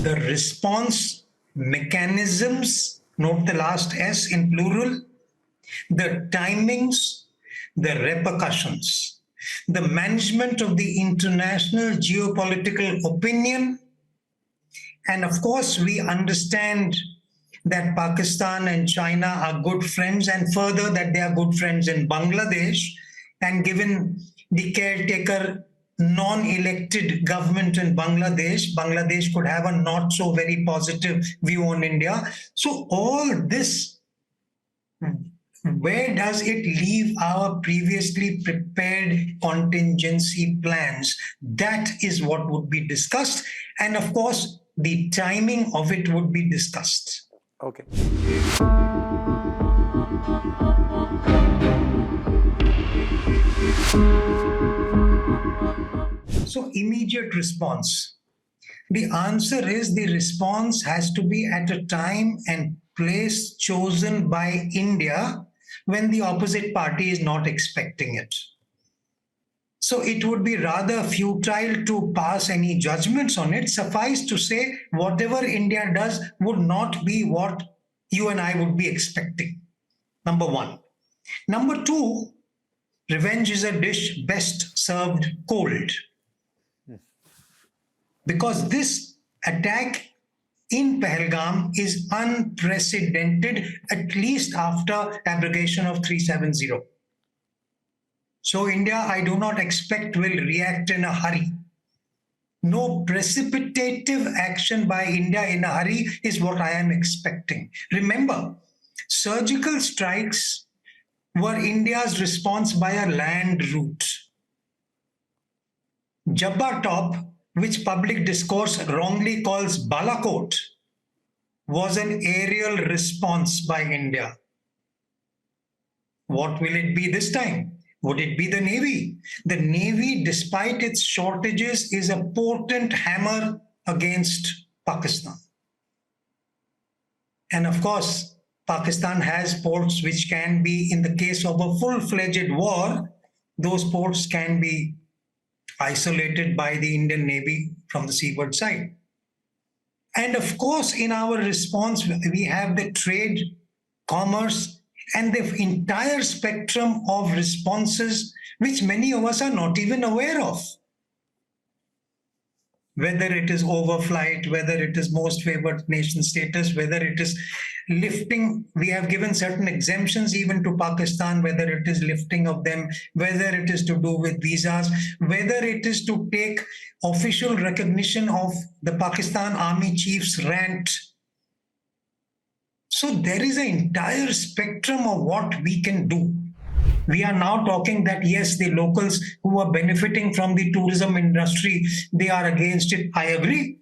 The response mechanisms, note the last S in plural, the timings, the repercussions, the management of the international geopolitical opinion, and of course, we understand that Pakistan and China are good friends, and further that they are good friends in Bangladesh. And given the caretaker non-elected government in Bangladesh, Bangladesh could have a not so very positive view on India. So all this, where does it leave our previously prepared contingency plans? That is what would be discussed. And of course, the timing of it would be discussed. Okay. So immediate response. The answer is the response has to be at a time and place chosen by India when the opposite party is not expecting it. So it would be rather futile to pass any judgments on it. Suffice to say, whatever India does would not be what you and I would be expecting. Number one. Number two, revenge is a dish best served cold. Because this attack in Pahalgam is unprecedented, at least after abrogation of 370. So India, I do not expect, will react in a hurry. No precipitative action by India in a hurry is what I am expecting. Remember, surgical strikes were India's response by a land route. Jabba Top, which public discourse wrongly calls Balakot, was an aerial response by India. What will it be this time? Would it be the Navy? The Navy, despite its shortages, is a potent hammer against Pakistan. And of course, Pakistan has ports which can be, in the case of a full-fledged war, those ports can be isolated by the Indian Navy from the seaward side. And of course, in our response, we have the trade, commerce, and the entire spectrum of responses which many of us are not even aware of. Whether it is overflight, whether it is most favored nation status, whether it is lifting, we have given certain exemptions even to Pakistan, whether it is lifting of them, whether it is to do with visas, whether it is to take official recognition of the Pakistan Army Chief's rant. So there is an entire spectrum of what we can do. We are now talking that, yes, the locals who are benefiting from the tourism industry, they are against it. I agree.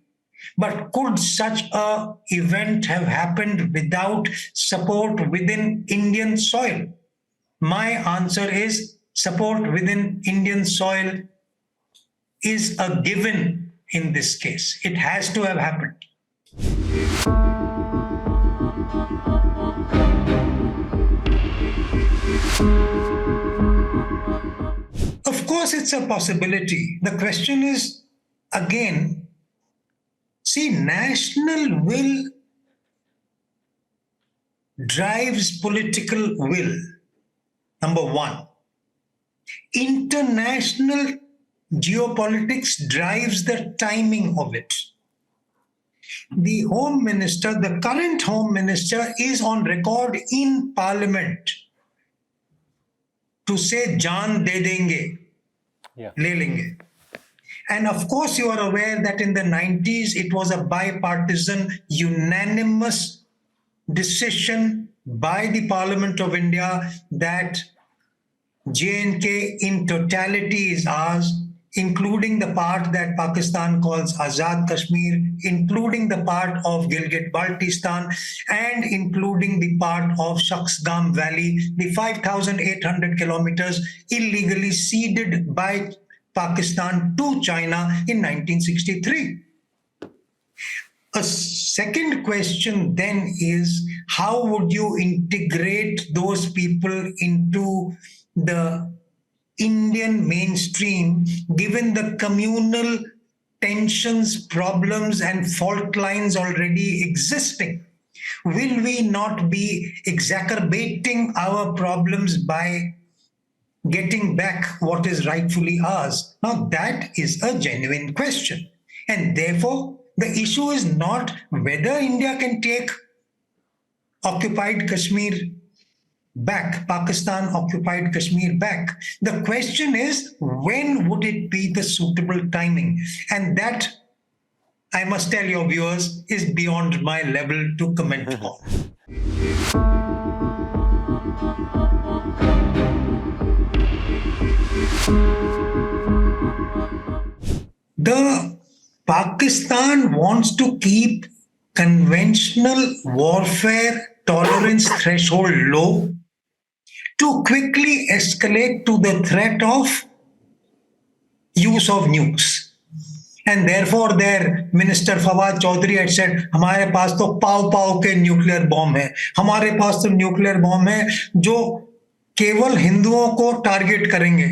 But could such an event have happened without support within Indian soil? My answer is support within Indian soil is a given in this case. It has to have happened. Of course, it's a possibility. The question is, again, see, national will drives political will, number one. International geopolitics drives the timing of it. The Home Minister, the current Home Minister, is on record in Parliament to say, "Jaan de denge, le lenge." And of course, you are aware that in the 90s, it was a bipartisan, unanimous decision by the Parliament of India that J&K in totality is ours, including the part that Pakistan calls Azad Kashmir, including the part of Gilgit-Baltistan, and including the part of Shaksgam Valley, the 5,800 kilometers illegally ceded by Pakistan to China in 1963. A second question then is, how would you integrate those people into the Indian mainstream, given the communal tensions, problems, and fault lines already existing? Will we not be exacerbating our problems by getting back what is rightfully ours? Now, that is a genuine question. And therefore, the issue is not whether India can take occupied Kashmir back, Pakistan occupied Kashmir back. The question is, when would it be the suitable timing? And that, I must tell your viewers, is beyond my level to comment on. The Pakistan wants to keep conventional warfare tolerance threshold low to quickly escalate to the threat of use of nukes. And therefore their Minister Fawad Chaudhary had said, हमारे पास तो पाव पाव के nuclear bomb है, हमारे पास तो nuclear bomb है जो केवल हिंदुओं को टारगेट करेंगे.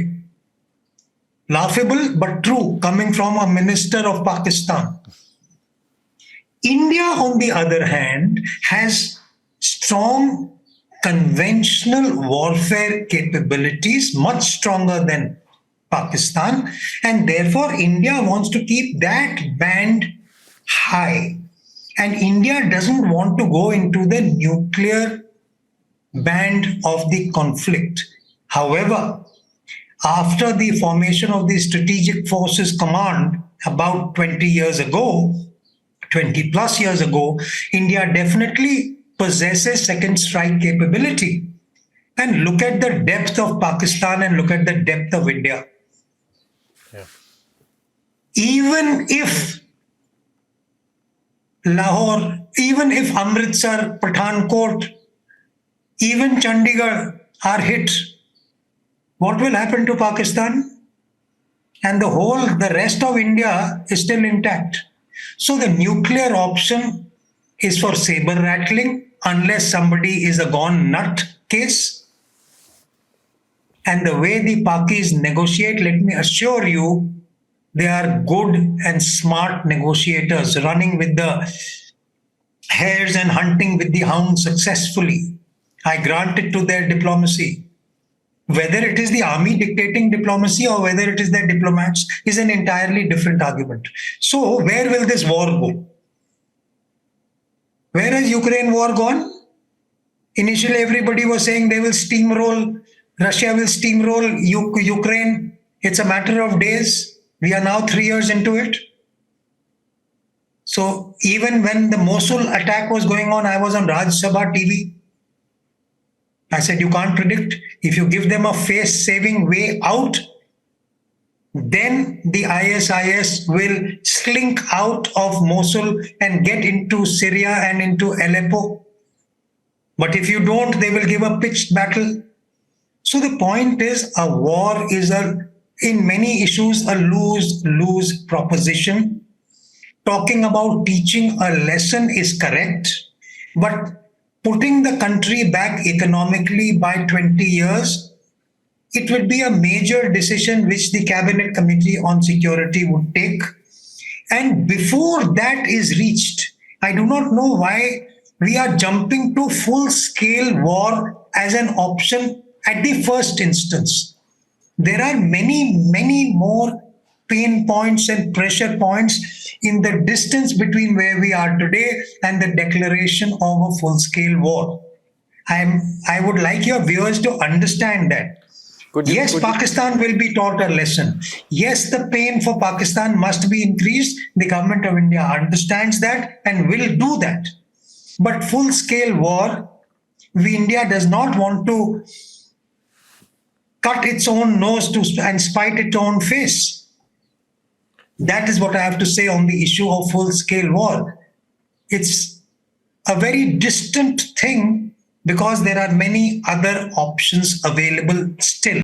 Laughable but true, coming from a minister of Pakistan. India, on the other hand, has strong conventional warfare capabilities, much stronger than Pakistan, and therefore India wants to keep that band high. And India doesn't want to go into the nuclear band of the conflict. However, after the formation of the Strategic Forces Command about 20 years ago, 20 plus years ago, India definitely possesses second strike capability. And look at the depth of Pakistan and look at the depth of India. Yeah. Even if Lahore, even if Amritsar, Pathankot, even Chandigarh are hit, what will happen to Pakistan? And the rest of India is still intact. So the nuclear option is for saber rattling unless somebody is a gone nut case. And the way the Pakis negotiate, let me assure you, they are good and smart negotiators, running with the hares and hunting with the hounds successfully. I grant it to their diplomacy. Whether it is the army dictating diplomacy or whether it is their diplomats is an entirely different argument. So where will this war go? Where has Ukraine war gone? Initially, everybody was saying they will steamroll, Russia will steamroll Ukraine. It's a matter of days. We are now 3 years into it. So even when the Mosul attack was going on, I was on Raj Sabha TV. I said, you can't predict. If you give them a face-saving way out, then the ISIS will slink out of Mosul and get into Syria and into Aleppo. But if you don't, they will give a pitched battle. So the point is, a war is in many issues, a lose-lose proposition. Talking about teaching a lesson is correct, but putting the country back economically by 20 years, it would be a major decision which the Cabinet Committee on Security would take. And before that is reached, I do not know why we are jumping to full-scale war as an option at the first instance. There are many, many more pain points and pressure points in the distance between where we are today and the declaration of a full-scale war. I would like your viewers to understand that. Pakistan will be taught a lesson. Yes, the pain for Pakistan must be increased. The government of India understands that and will do that. But full-scale war, India does not want to cut its own nose and spite its own face. That is what I have to say on the issue of full-scale war. It's a very distant thing because there are many other options available still.